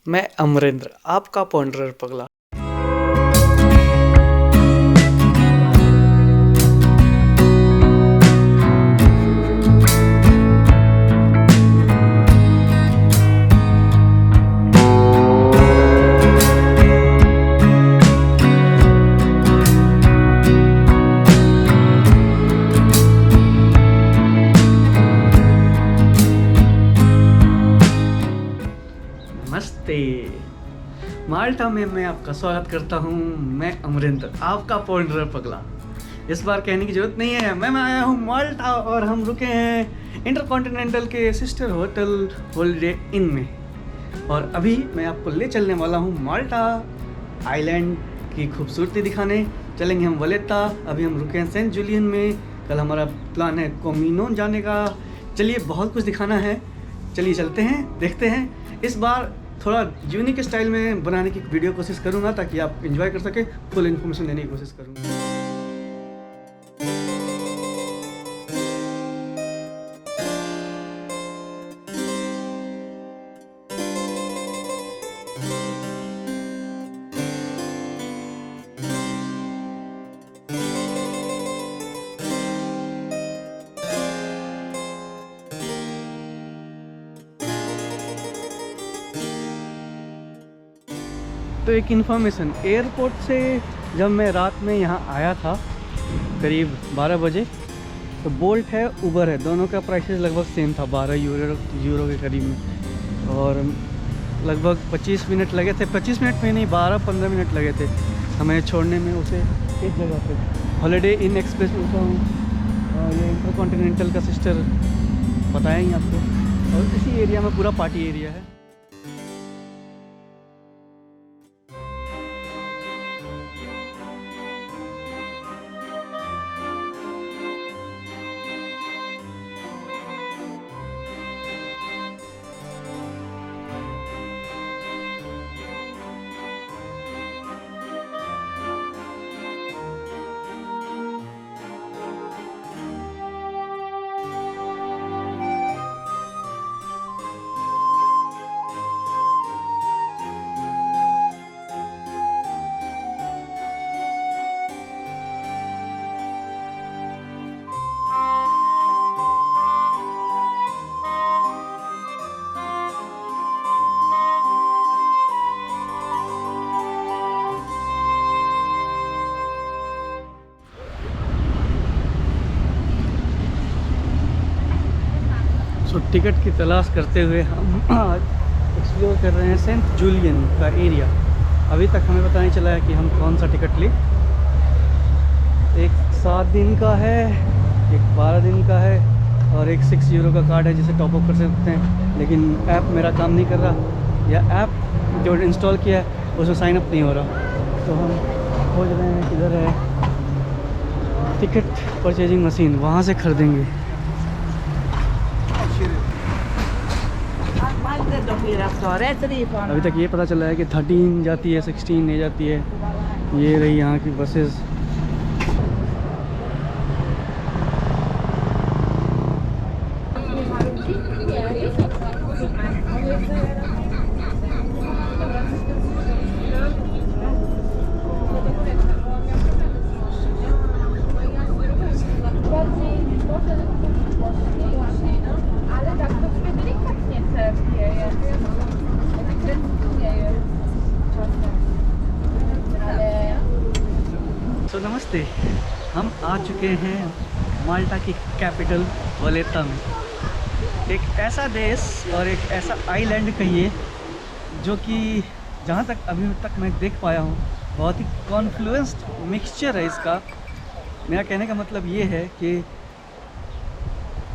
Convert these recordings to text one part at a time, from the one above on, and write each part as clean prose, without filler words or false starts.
मैं अमरेंद्र, आपका पॉन्डरर पगला। नमस्ते। माल्टा में मैं आपका स्वागत करता हूँ। मैं अमरेंद्र, आपका पॉन्डरर पगला। इस बार कहने की जरूरत नहीं है, मैं आया हूँ माल्टा और हम रुके हैं इंटरकॉन्टिनेंटल के सिस्टर होटल हॉलिडे इन में। और अभी मैं आपको ले चलने वाला हूँ माल्टा आइलैंड की खूबसूरती दिखाने। चलेंगे हम वलेता। अभी हम रुके हैं सेंट जूलियन में। कल हमारा प्लान है कोमिनो जाने का। चलिए, बहुत कुछ दिखाना है। चलिए चलते हैं, देखते हैं। इस बार थोड़ा यूनिक स्टाइल में बनाने की वीडियो कोशिश करूँगा ताकि आप एंजॉय कर सके। फुल इन्फॉर्मेशन देने की कोशिश करूँगा। तो एक इन्फॉर्मेशन, एयरपोर्ट से जब मैं रात में यहाँ आया था करीब 12 बजे, तो बोल्ट है, उबर है, दोनों का प्राइसेस लगभग सेम था, 12 यूरो के करीब में। और लगभग 25 मिनट लगे थे, 25 मिनट में नहीं, 12-15 मिनट लगे थे हमें छोड़ने में उसे इस जगह पे। हॉलिडे इन एक्सप्रेस में रुका हूँ और ये इंटरकॉन्टिनेंटल का सिस्टर बताएंगे आपको। और इसी एरिया में पूरा पार्टी एरिया है। सो टिकट की तलाश करते हुए हम आज एक्सप्लोर कर रहे हैं सेंट जूलियन का एरिया। अभी तक हमें पता नहीं चला है कि हम कौन सा टिकट लें। एक 7 दिन का है, एक 12 दिन का है और एक 6 यूरो का कार्ड है जिसे टॉप अप कर सकते हैं। लेकिन ऐप मेरा काम नहीं कर रहा, या ऐप जो इंस्टॉल किया है उसमें साइन अप नहीं हो रहा। तो हम खोज रहे हैं किधर है टिकट परचेजिंग मशीन, वहाँ से खरीदेंगे। अभी तक ये पता चला है कि 13 जाती है, 16 नहीं जाती है। ये रही यहाँ की बसेस। तो नमस्ते, हम आ चुके हैं माल्टा की कैपिटल वलेता में। एक ऐसा देश और एक ऐसा आइलैंड कहिए जो कि जहाँ तक अभी तक मैं देख पाया हूँ बहुत ही कॉन्फ्लुएंस्ड मिक्सचर है इसका। मेरा कहने का मतलब ये है कि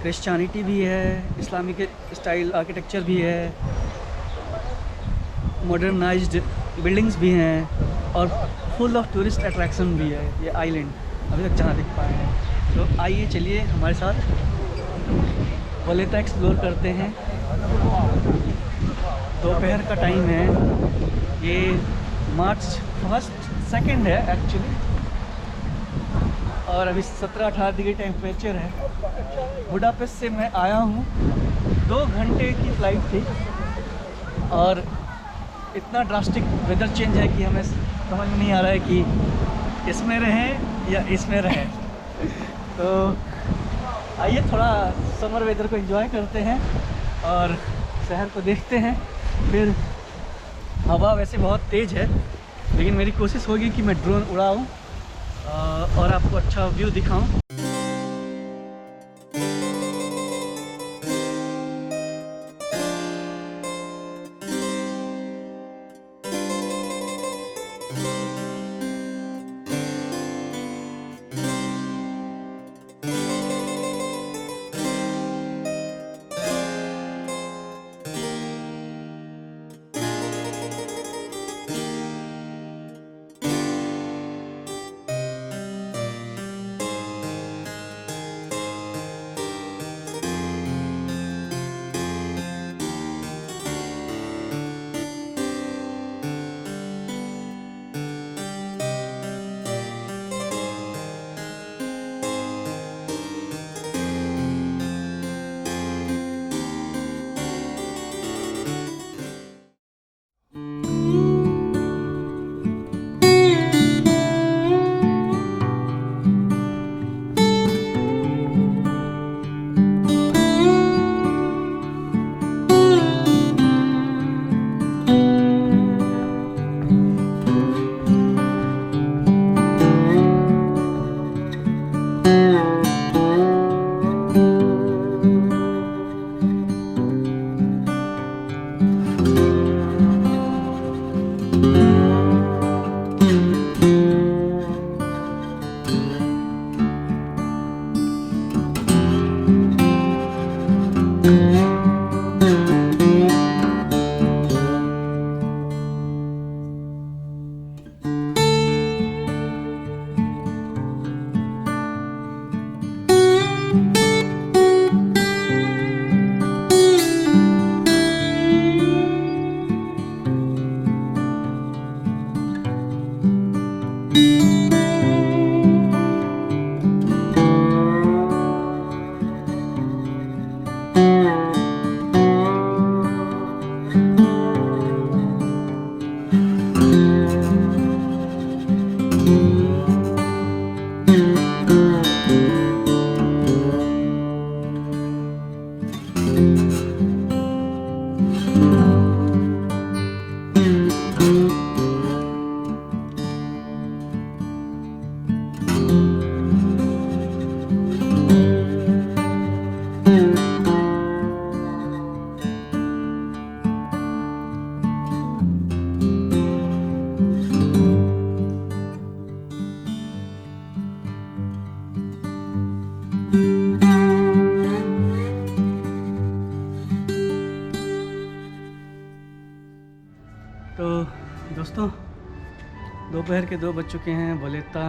क्रिश्चियनिटी भी है, इस्लामिक स्टाइल आर्किटेक्चर भी है, मॉडर्नाइज्ड बिल्डिंग्स भी हैं और फुल ऑफ टूरिस्ट अट्रैक्शन भी है ये आइलैंड अभी तक जहाँ देख पाए हैं। तो आइए चलिए हमारे साथ वलेता एक्सप्लोर करते हैं। दोपहर का टाइम है, ये मार्च 2nd है एक्चुअली, और अभी 17-18 डिग्री टेम्परेचर है। बुडापेस्ट से मैं आया हूँ, 2 घंटे की फ़्लाइट थी और इतना ड्रास्टिक वेदर चेंज है कि हमें समझ में नहीं आ रहा है कि इसमें रहें या इसमें रहें। तो आइए थोड़ा समर वेदर को एंजॉय करते हैं और शहर को देखते हैं। फिर हवा वैसे बहुत तेज़ है, लेकिन मेरी कोशिश होगी कि मैं ड्रोन उड़ाऊँ और आपको अच्छा व्यू दिखाऊं। तो दोस्तों, दोपहर के 2 बज चुके हैं वलेता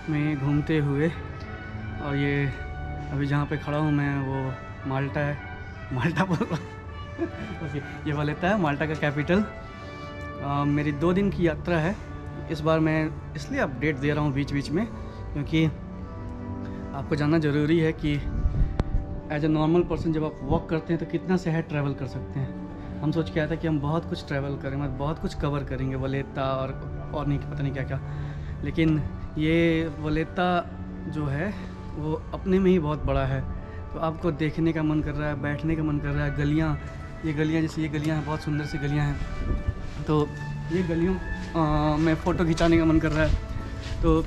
में घूमते हुए, और ये अभी जहाँ पे खड़ा हूँ मैं वो माल्टा है, माल्टा बोल रहा हूँ ये वलेता है, माल्टा का कैपिटल। मेरी 2 दिन की यात्रा है। इस बार मैं इसलिए अपडेट दे रहा हूँ बीच बीच में, क्योंकि आपको जानना ज़रूरी है कि एज ए नॉर्मल पर्सन जब आप वॉक करते हैं तो कितना शहर ट्रैवल कर सकते हैं। हम सोच के आए थे कि हम बहुत कुछ ट्रैवल करेंगे, बहुत कुछ कवर करेंगे, वलेता और नहीं पता नहीं क्या क्या, लेकिन ये वलेता जो है वो अपने में ही बहुत बड़ा है। तो आपको देखने का मन कर रहा है, बैठने का मन कर रहा है। गलियाँ, ये गलियाँ जैसे ये गलियाँ हैं, बहुत सुंदर सी गलियाँ हैं, तो ये गलियों में फ़ोटो खिंचाने का मन कर रहा है। तो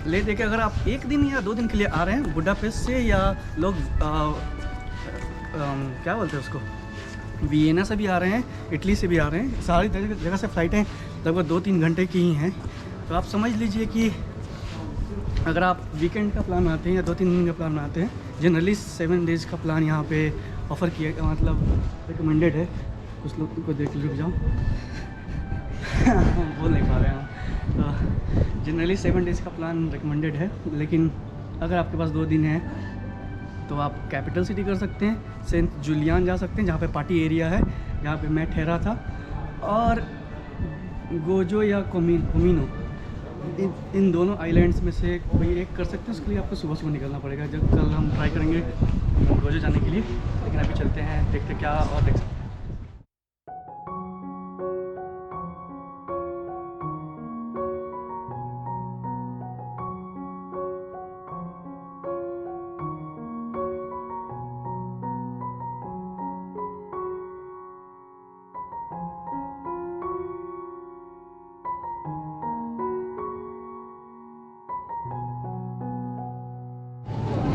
ले दे के अगर आप 1 दिन या 2 दिन के लिए आ रहे हैं बुडापेस्ट से, या लोग क्या बोलते हैं उसको, वियना से भी आ रहे हैं, इटली से भी आ रहे हैं, सारी जगह से फ़्लाइटें लगभग 2-3 घंटे की ही हैं। तो आप समझ लीजिए कि अगर आप वीकेंड का प्लान बनाते हैं या 2-3 दिन का प्लान बनाते हैं, जनरली 7 डेज़ का प्लान यहाँ पे ऑफ़र किया, मतलब रिकमेंडेड है। कुछ लोग को देख रुक जाओ बोल नहीं पा रहे हैं। तो जनरली 7 डेज़ का प्लान रिकमेंडेड है, लेकिन अगर आपके पास 2 दिन है तो आप कैपिटल सिटी कर सकते हैं, सेंट जूलियन जा सकते हैं जहाँ पे पार्टी एरिया है, जहाँ पे मैं ठहरा था, और गोजो या कोमिनो, इन दोनों आइलैंड्स में से कोई एक कर सकते हैं। उसके लिए आपको सुबह निकलना पड़ेगा। जब कल हम ट्राई करेंगे गोजो जाने के लिए, लेकिन अभी चलते हैं, देखते क्या और देख सकते हैं।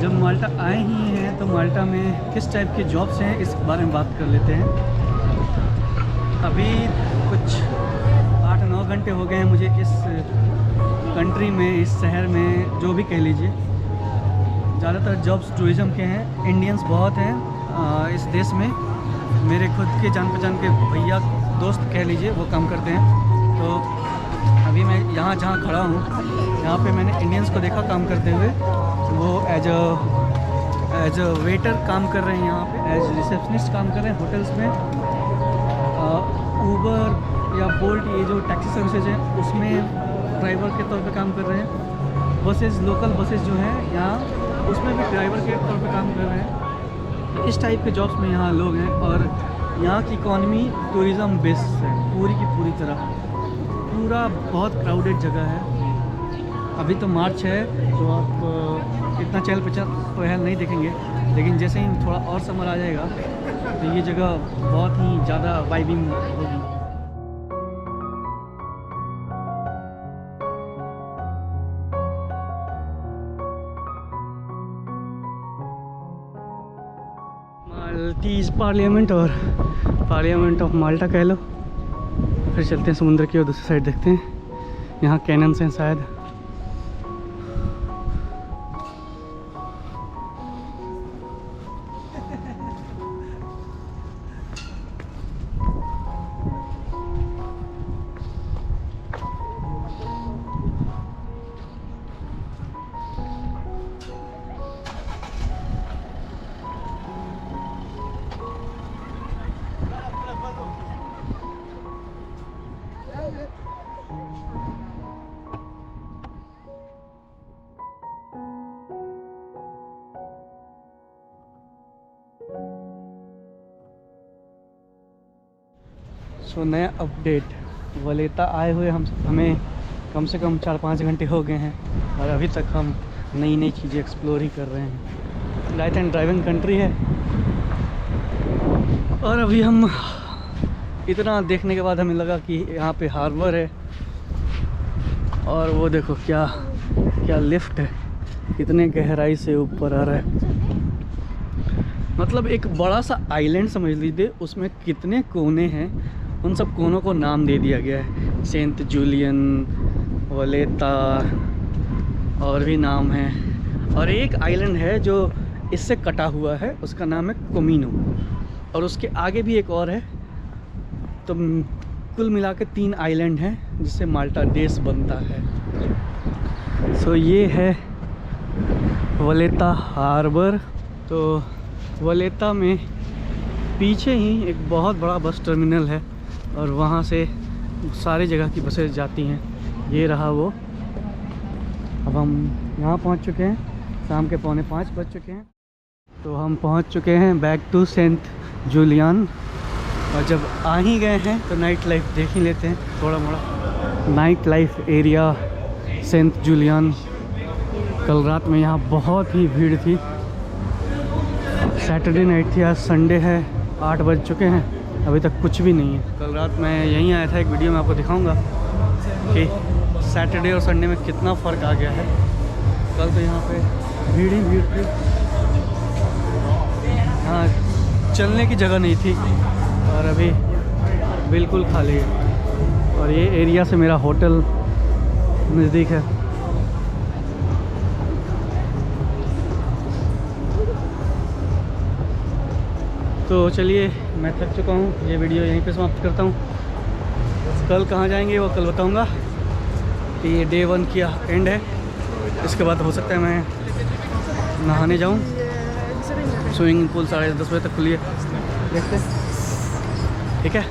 जब माल्टा आए ही हैं तो माल्टा में किस टाइप के जॉब्स हैं इस बारे में बात कर लेते हैं। अभी कुछ 8-9 घंटे हो गए हैं मुझे इस कंट्री में, इस शहर में, जो भी कह लीजिए। ज़्यादातर जॉब्स टूरिज़्म के हैं। इंडियंस बहुत हैं इस देश में। मेरे खुद के जान पहचान के भैया दोस्त कह लीजिए, वो काम करते हैं। तो अभी मैं यहाँ जहाँ खड़ा हूँ, यहाँ पे मैंने इंडियंस को देखा काम करते हुए। वो एज अ वेटर काम कर रहे हैं, यहाँ पे एज रिसेप्शनिस्ट काम कर रहे हैं होटल्स में। ऊबर या बोल्ट, ये जो टैक्सी सर्विसेज है, उसमें ड्राइवर के तौर पे काम कर रहे हैं। बसेस, लोकल बसेस जो हैं यहाँ, उसमें भी ड्राइवर के तौर पे काम कर रहे हैं। इस टाइप के जॉब्स में यहाँ लोग हैं। और यहाँ की इकॉनमी टूरिज़्म बेस्ड है पूरी की पूरी तरह। पूरा बहुत क्राउडेड जगह है। अभी तो मार्च है तो आप इतना चहल पहल नहीं देखेंगे, लेकिन जैसे ही थोड़ा और समर आ जाएगा तो ये जगह बहुत ही ज़्यादा वाइबिंग होगी। माल्टीज़ पार्लियामेंट और पार्लियामेंट ऑफ माल्टा कह लो। फिर चलते हैं समुद्र की और दूसरी साइड देखते हैं। यहाँ कैनन्स हैं शायद। सो नया अपडेट, वलेता आए हुए हमें कम से कम 4-5 घंटे हो गए हैं और अभी तक हम नई नई चीज़ें एक्सप्लोर ही कर रहे हैं। लाइट एंड ड्राइविंग कंट्री है। और अभी हम इतना देखने के बाद हमें लगा कि यहाँ पे हार्बर है। और वो देखो क्या क्या लिफ्ट है, कितने गहराई से ऊपर आ रहा है। मतलब एक बड़ा सा आइलैंड समझ लीजिए, उसमें कितने कोने हैं, उन सब कोनों को नाम दे दिया गया है। सेंट जूलियन, वलेता और भी नाम है। और एक आइलैंड है जो इससे कटा हुआ है, उसका नाम है कोमिनो। और उसके आगे भी एक और है। तो कुल मिला के 3 आइलैंड हैं जिससे माल्टा देश बनता है। सो ये है वलेता हार्बर। तो वलेता में पीछे ही एक बहुत बड़ा बस टर्मिनल है और वहाँ से सारी जगह की बसें जाती हैं। ये रहा वो। अब हम यहाँ पहुँच चुके हैं, शाम के 4:45 बज चुके हैं। तो हम पहुँच चुके हैं बैक टू सेंट जूलियन। और जब आ ही गए हैं तो नाइट लाइफ देख ही लेते हैं थोड़ा मोड़ा। Night life area Saint Julian. कल रात में यहाँ बहुत ही भीड़ थी। सैटरडे नाइट थी, आज संडे है। 8 बज चुके हैं, अभी तक कुछ भी नहीं है। कल रात मैं यहीं आया था, एक वीडियो में आपको दिखाऊंगा कि सैटरडे और संडे में कितना फ़र्क आ गया है। कल तो यहाँ पे भीड़ ही भीड़ थी, हाँ चलने की जगह नहीं थी। और अभी बिल्कुल खाली है। और ये एरिया से मेरा होटल नज़दीक है। तो चलिए, मैं थक चुका हूँ, ये वीडियो यहीं पे समाप्त करता हूँ। कल कहाँ जाएंगे वो कल बताऊँगा कि ये डे 1 की एंड है। इसके बाद हो सकता है मैं नहाने जाऊँ। स्विमिंग पूल 10:30 बजे तक खुली है, देखते हैं। ठीक है,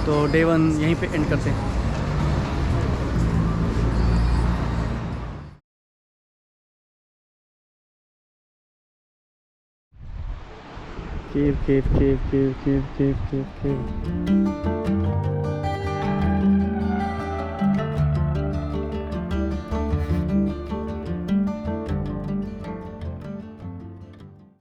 तो डे 1 यहीं पे एंड करते हैं। केव केव केव केव केव केव केव केव।